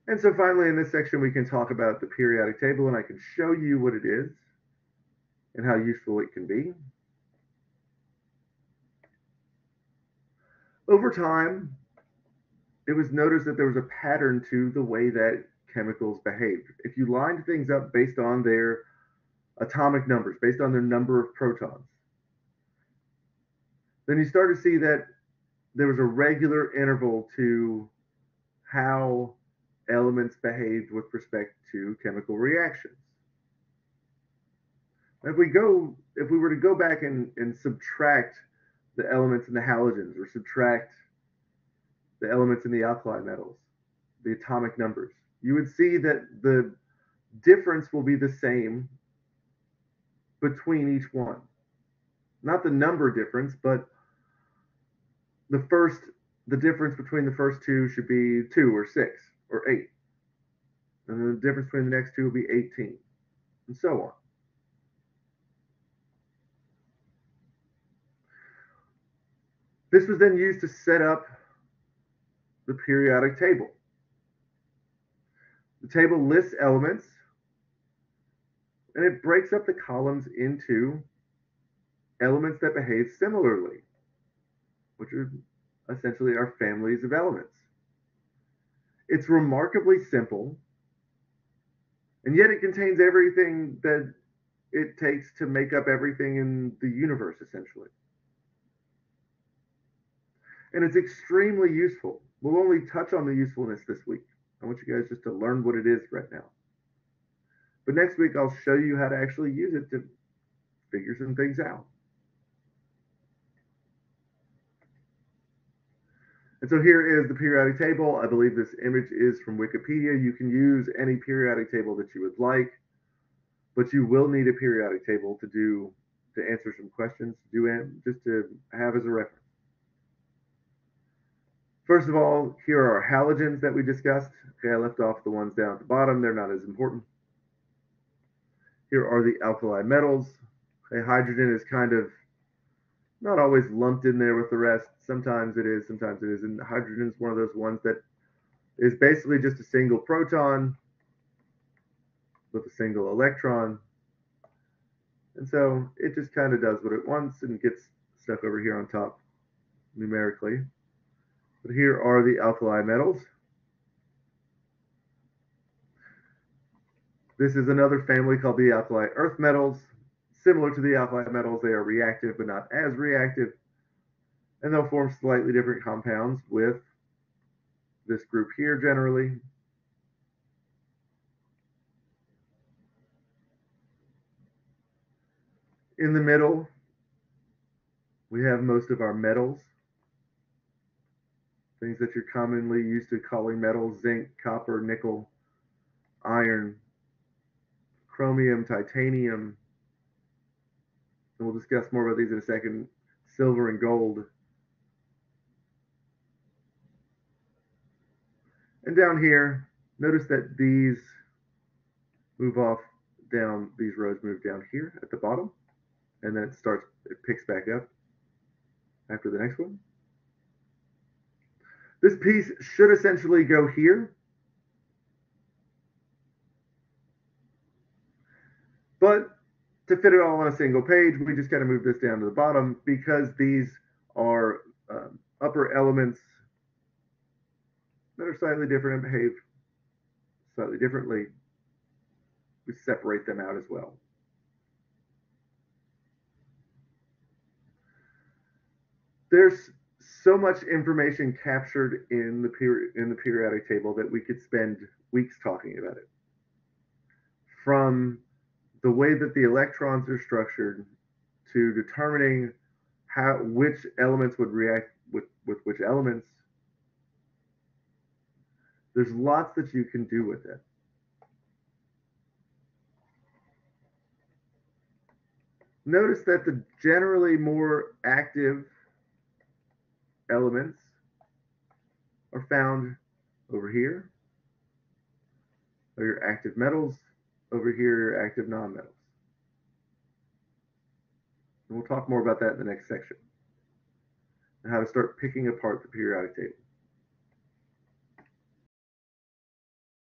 And so finally, in this section, we can talk about the periodic table, and I can show you what it is and how useful it can be. Over time, it was noticed that there was a pattern to the way that chemicals behaved. If you lined things up based on their atomic numbers, based on their number of protons, then you start to see that there was a regular interval to how elements behaved with respect to chemical reactions. If we were to go back and subtract the elements in the halogens or subtract the elements in the alkali metals, the atomic numbers, you would see that the difference will be the same between each one. Not the number difference, but the difference between the first two should be 2 or 6 or 8. And then the difference between the next two will be 18, and so on. This was then used to set up the periodic table. The table lists elements, and it breaks up the columns into elements that behave similarly, which are essentially our families of elements. It's remarkably simple, and yet it contains everything that it takes to make up everything in the universe, essentially. And it's extremely useful. We'll only touch on the usefulness this week. I want you guys just to learn what it is right now. But next week, I'll show you how to actually use it to figure some things out. And so here is the periodic table. I believe this image is from Wikipedia. You can use any periodic table that you would like, but you will need a periodic table to answer some questions, just to have as a reference. First of all, here are our halogens that we discussed. Okay, I left off the ones down at the bottom. They're not as important. Here are the alkali metals. Okay, hydrogen is kind of not always lumped in there with the rest. Sometimes it is, sometimes it isn't. Hydrogen is one of those ones that is basically just a single proton with a single electron. And so it just kind of does what it wants and gets stuck over here on top numerically. But here are the alkali metals. This is another family called the alkali earth metals. Similar to the alkali metals, they are reactive but not as reactive. And they'll form slightly different compounds with this group here generally. In the middle, we have most of our metals. Things that you're commonly used to calling metals: zinc, copper, nickel, iron, chromium, titanium. And we'll discuss more about these in a second. Silver and gold. And down here, notice that these move off down, these rows move down here at the bottom, and then it picks back up after the next one. This piece should essentially go here, but to fit it all on a single page, we just got to move this down to the bottom because these are upper elements that are slightly different and behave slightly differently. We separate them out as well. There's so much information captured in the periodic table that we could spend weeks talking about it. From the way that the electrons are structured to determining which elements would react with which elements. There's lots that you can do with it. Notice that the generally more active elements are found over here, are your active metals, over here your active nonmetals. And we'll talk more about that in the next section, and how to start picking apart the periodic table.